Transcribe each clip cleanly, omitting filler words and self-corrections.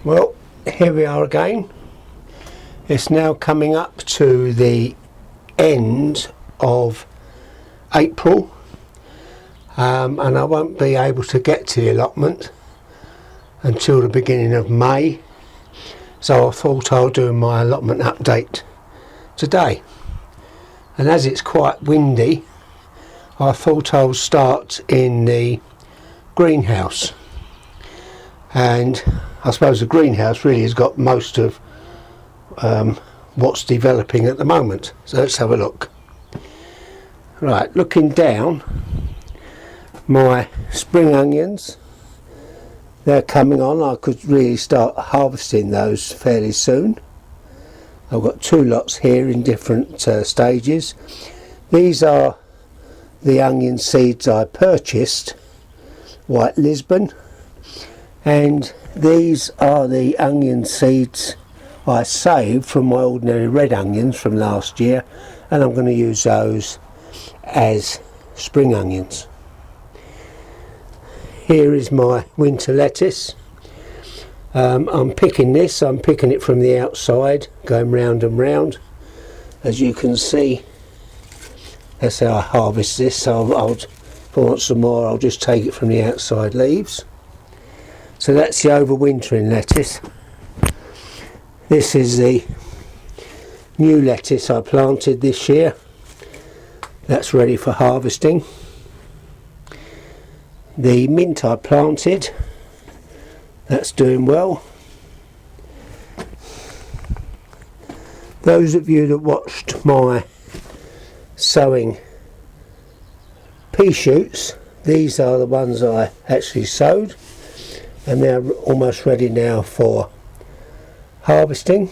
Well, here we are again. It's now coming up to the end of April, and I won't be able to get to the allotment until the beginning of May, so I thought I'll do my allotment update today. And as it's quite windy, I thought I'll start in the greenhouse. And I suppose the greenhouse really has got most of what's developing at the moment. So let's have a look. Right, looking down, my spring onions, they're coming on. I could really start harvesting those fairly soon. I've got two lots here in different stages. These are the onion seeds I purchased, White Lisbon, and these are the onion seeds I saved from my ordinary red onions from last year, and I'm going to use those as spring onions. Here is my winter lettuce. I'm picking it from the outside, going round and round. As you can see, that's how I harvest this. So if I want some more, I'll just take it from the outside leaves. So that's the overwintering lettuce. This is the new lettuce I planted this year. That's ready for harvesting. The mint I planted, that's doing well. Those of you that watched my sowing pea shoots, these are the ones I actually sowed, and they're almost ready now for harvesting.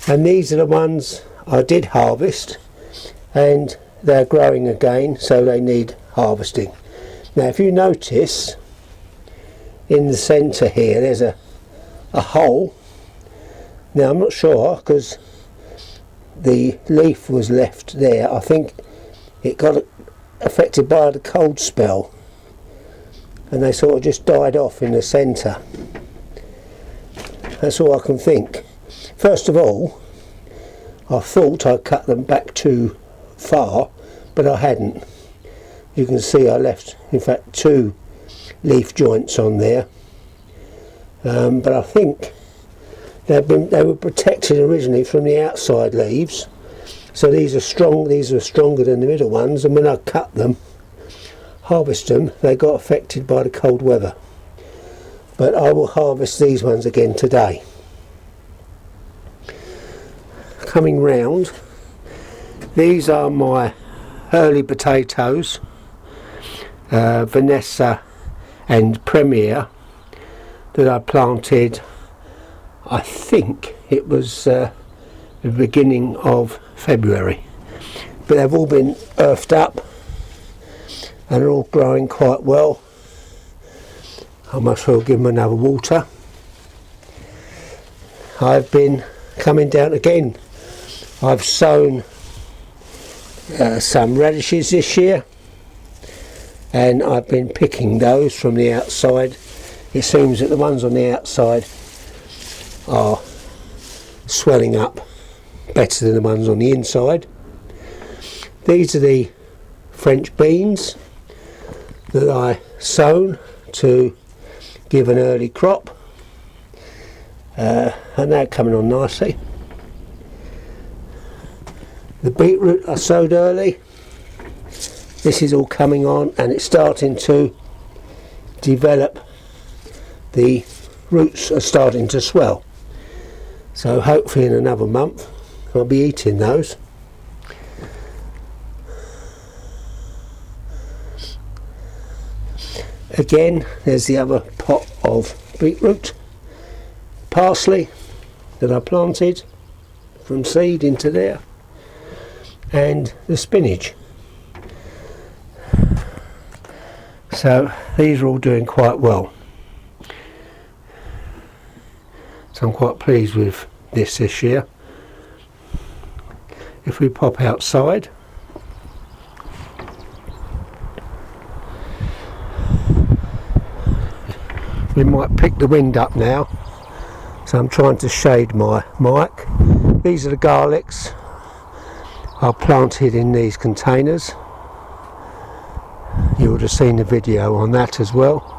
And these are the ones I did harvest, and they're growing again, so they need harvesting. Now if you notice in the centre here there's a hole. Now I'm not sure, because the leaf was left there. I think it got affected by the cold spell and they sort of just died off in the centre. That's all I can think. First of all, I thought I cut them back too far, but I hadn't. You can see I left, in fact, two leaf joints on there, but I think they were protected originally from the outside leaves, so these are stronger than the middle ones, and when I cut them, harvest them, they got affected by the cold weather. But I will harvest these ones again today. Coming round, these are my early potatoes, Vanessa and Premier, that I planted, I think it was the beginning of February. But they've all been earthed up and are all growing quite well. I must well give them another water. I've been coming down again. I've sown some radishes this year, and I've been picking those from the outside. It seems that the ones on the outside are swelling up better than the ones on the inside. These are the French beans that I sown to give an early crop, and they're coming on nicely. The beetroot I sowed early, this is all coming on and it's starting to develop. The roots are starting to swell, so hopefully in another month I'll be eating those. Again, there's the other pot of beetroot, parsley that I planted from seed into there, and the spinach. So these are all doing quite well. So I'm quite pleased with this year. If we pop outside, we might pick the wind up now, so I'm trying to shade my mic. These are the garlics are planted in these containers. You would have seen the video on that as well.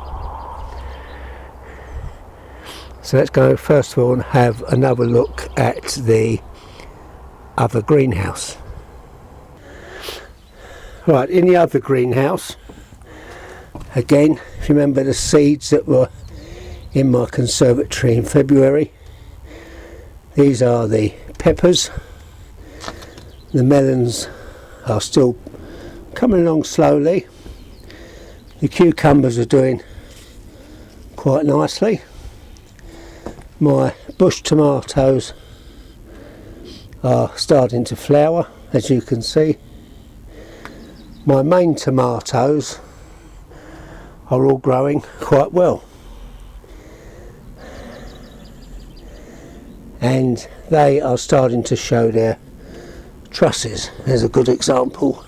So let's go first of all and have another look at the other greenhouse. Right, in the other greenhouse, again, if you remember the seeds that were in my conservatory in February, these are the peppers. The melons are still coming along slowly. The cucumbers are doing quite nicely. My bush tomatoes are starting to flower, as you can see. My main tomatoes are all growing quite well, and they are starting to show their trusses. There's a good example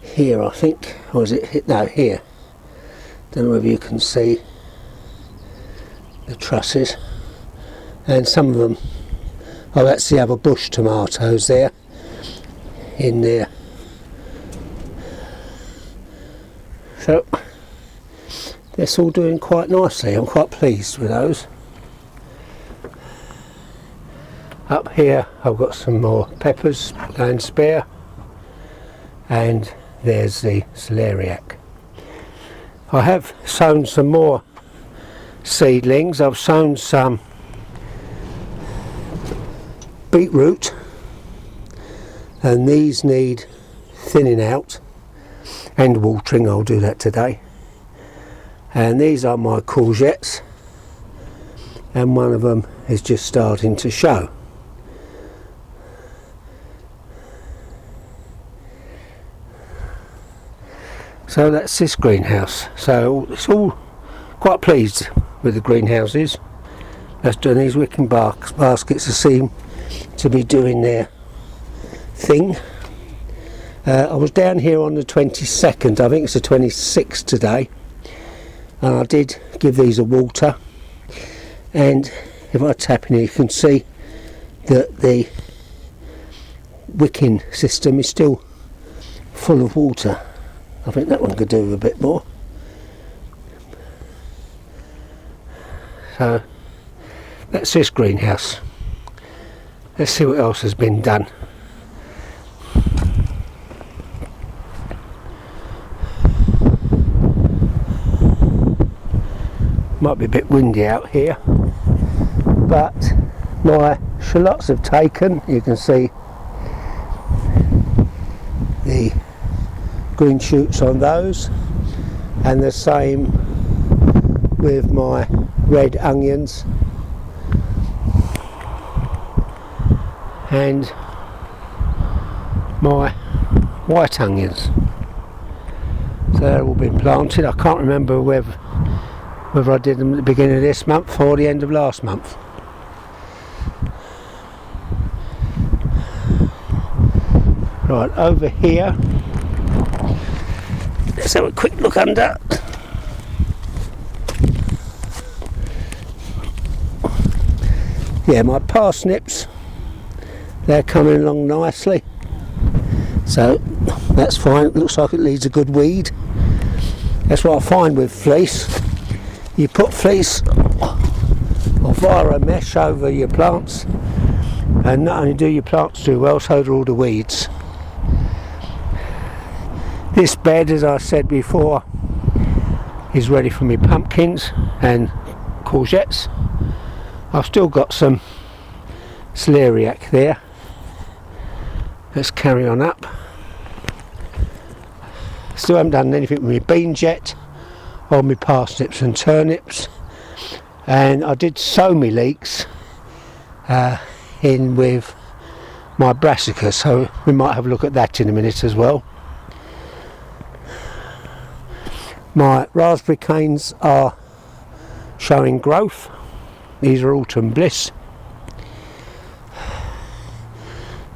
here, I think, or is it, no, here. Don't know whether you can see the trusses, and some of them, oh, that's the other bush tomatoes there in there. So that's all doing quite nicely. I'm quite pleased with those. Up here I've got some more peppers going spare, and there's the celeriac. I have sown some more seedlings. I've sown some beetroot, and these need thinning out and watering. I'll do that today. And these are my courgettes, and one of them is just starting to show. So that's this greenhouse. So it's all quite pleased with the greenhouses. That's doing these wicking baskets seem to be doing their thing. I was down here on the 22nd, I think it's the 26th today, and I did give these a water, and if I tap in here you can see that the wicking system is still full of water. I think that one could do with a bit more. So that's this greenhouse. Let's see what else has been done. Might be a bit windy out here, but my shallots have taken. You can see the green shoots on those, and the same with my red onions and my white onions. So they're all been planted. I can't remember whether I did them at the beginning of this month or the end of last month. Right, over here, let's have a quick look under. Yeah, my parsnips, they're coming along nicely, so that's fine. It looks like it needs a good weed. That's what I find with fleece. You put fleece or via a mesh over your plants, and not only do your plants do well, so do all the weeds. This bed, as I said before, is ready for me pumpkins and courgettes. I've still got some celeriac there. Let's carry on up. Still haven't done anything with my beans yet, or my parsnips and turnips, and I did sow my leeks in with my brassica, so we might have a look at that in a minute as well. My raspberry canes are showing growth. These are autumn bliss.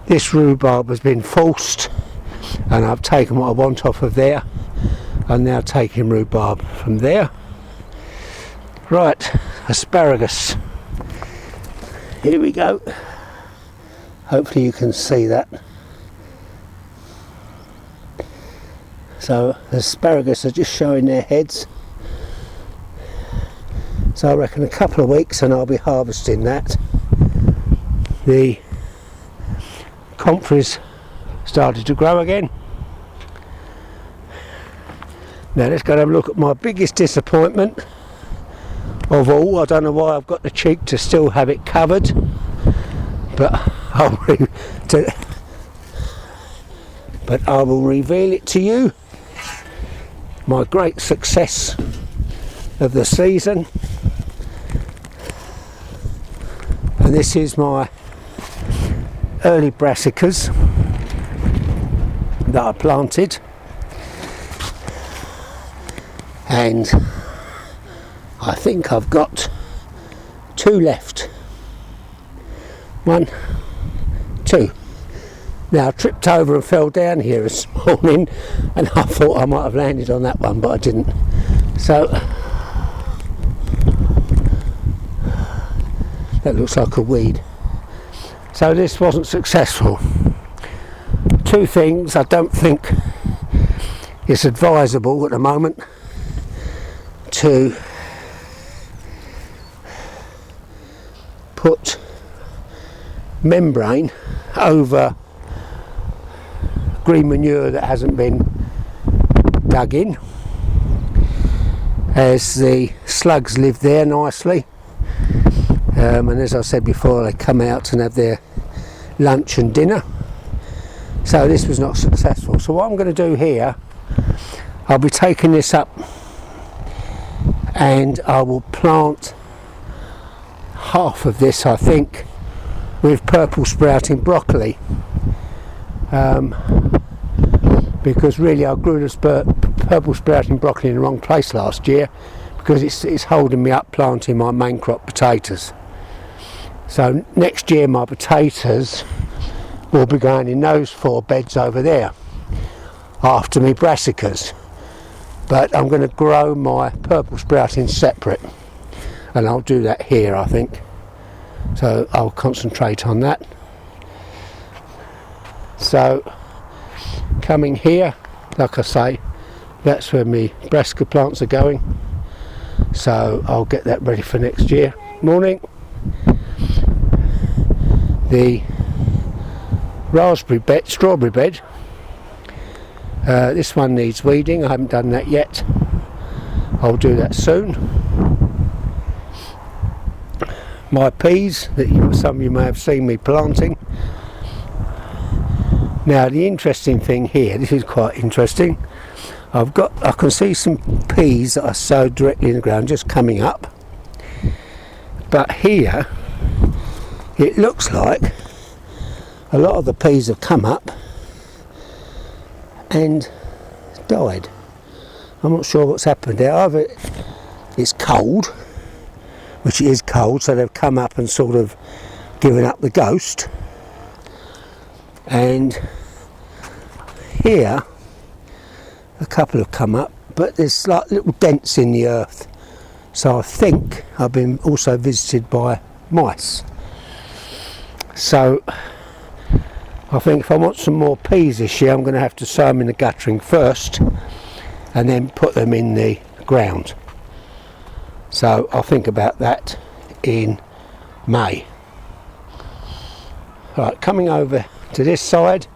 This rhubarb has been forced, and I've taken what I want off of there. I'm now taking rhubarb from there. Right, asparagus. Here we go. Hopefully you can see that. So asparagus are just showing their heads. So I reckon a couple of weeks and I'll be harvesting that. The comfreys started to grow again. Now let's go and have a look at my biggest disappointment of all. I don't know why I've got the cheek to still have it covered, but I will reveal it to you. My great success of the season. And this is my early brassicas that I planted, and I think I've got 2 left. 1, 2. Now I tripped over and fell down here this morning, and I thought I might have landed on that one, but I didn't. So that looks like a weed. So this wasn't successful. 2 things: I don't think it's advisable at the moment to put membrane over green manure that hasn't been dug in, as the slugs live there nicely, and as I said before, they come out and have their lunch and dinner. So this was not successful. So what I'm going to do here, I'll be taking this up and I will plant half of this, I think, with purple sprouting broccoli, because really I grew the purple sprouting broccoli in the wrong place last year, because it's holding me up planting my main crop potatoes. So next year my potatoes will be going in those 4 beds over there after me brassicas, but I'm going to grow my purple sprouting separate, and I'll do that here, I think. So I'll concentrate on that. So coming here, like I say, that's where my brassica plants are going, so I'll get that ready for next year. Morning. The raspberry bed, strawberry bed, this one needs weeding. I haven't done that yet. I'll do that soon. My peas, that some of you may have seen me planting. Now the interesting thing here, this is quite interesting, I can see some peas that I sowed directly in the ground just coming up, but here it looks like a lot of the peas have come up and died. I'm not sure what's happened there. Either it's cold, which it is cold, so they've come up and sort of given up the ghost, and here a couple have come up, but there's like little dents in the earth, so I think I've been also visited by mice. So I think if I want some more peas this year, I'm going to have to sow them in the guttering first and then put them in the ground. So I'll think about that in May. Right, coming over to this side,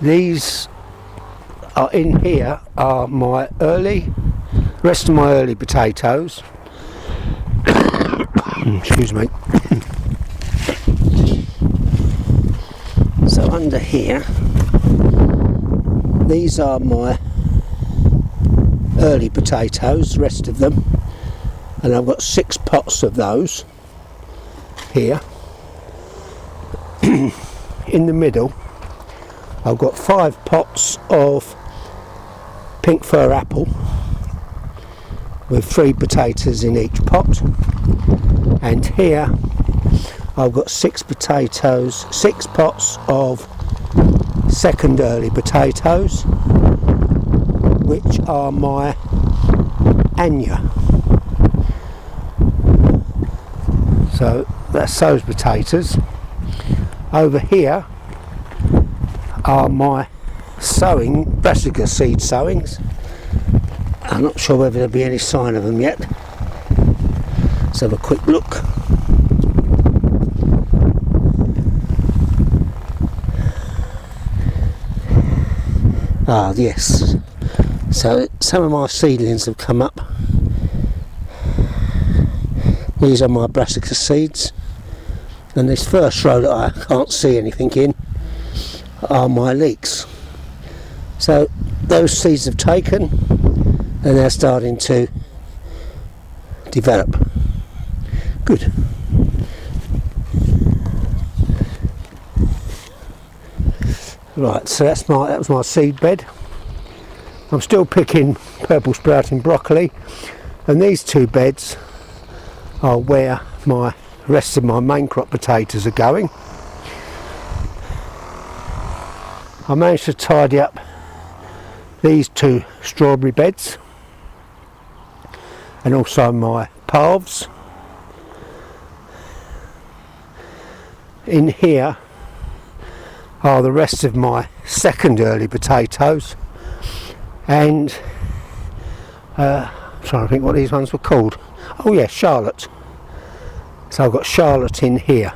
these are in here are my rest of my early potatoes. Excuse me. So under here, these are my early potatoes, the rest of them, and I've got 6 pots of those here. In the middle I've got 5 pots of pink fir apple with 3 potatoes in each pot, and here I've got 6 pots of second early potatoes, which are my Anya. So that's those potatoes. Over here are my brassica seed sowings. I'm not sure whether there'll be any sign of them yet. Let's have a quick look. Ah, yes. So some of my seedlings have come up. These are my brassica seeds, and this first row that I can't see anything in are my leeks. So those seeds have taken and they're starting to develop. Good. Right, so that was my seed bed. I'm still picking purple sprouting broccoli, and these two beds are where my rest of my main crop potatoes are going. I managed to tidy up these two strawberry beds and also my paths. In here are the rest of my second early potatoes, and I'm trying to think what these ones were called. Oh yeah, Charlotte. So I've got Charlotte in here.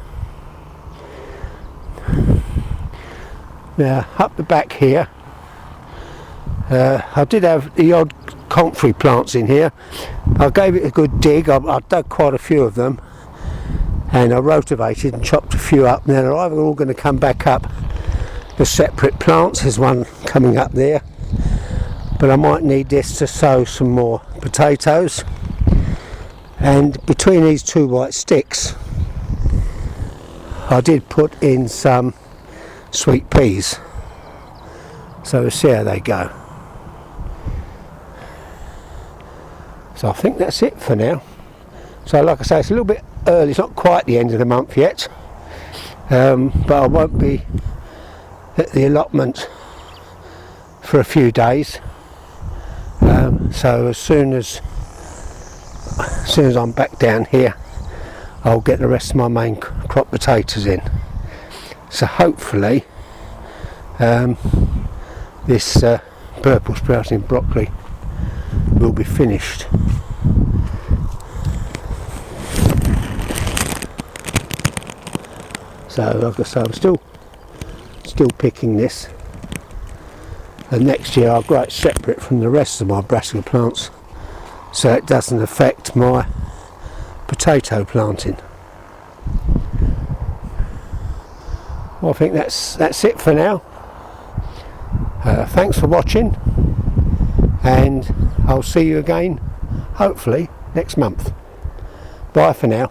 Now up the back here, I did have the odd comfrey plants in here. I gave it a good dig. I dug quite a few of them, and I rotivated and chopped a few up. Now they're either all going to come back up as separate plants. There's one coming up there, but I might need this to sow some more potatoes. And between these two white sticks I did put in some sweet peas, so we'll see how they go. So I think that's it for now. So like I say, it's a little bit early, it's not quite the end of the month yet, but I won't be at the allotment for a few days, so as soon as I'm back down here, I'll get the rest of my main crop potatoes in. So hopefully this purple sprouting broccoli will be finished. So like I say, I'm still picking this, and next year I'll grow it separate from the rest of my brassica plants, so it doesn't affect my potato planting. Well, I think that's it for now. Thanks for watching, and I'll see you again hopefully next month. Bye for now.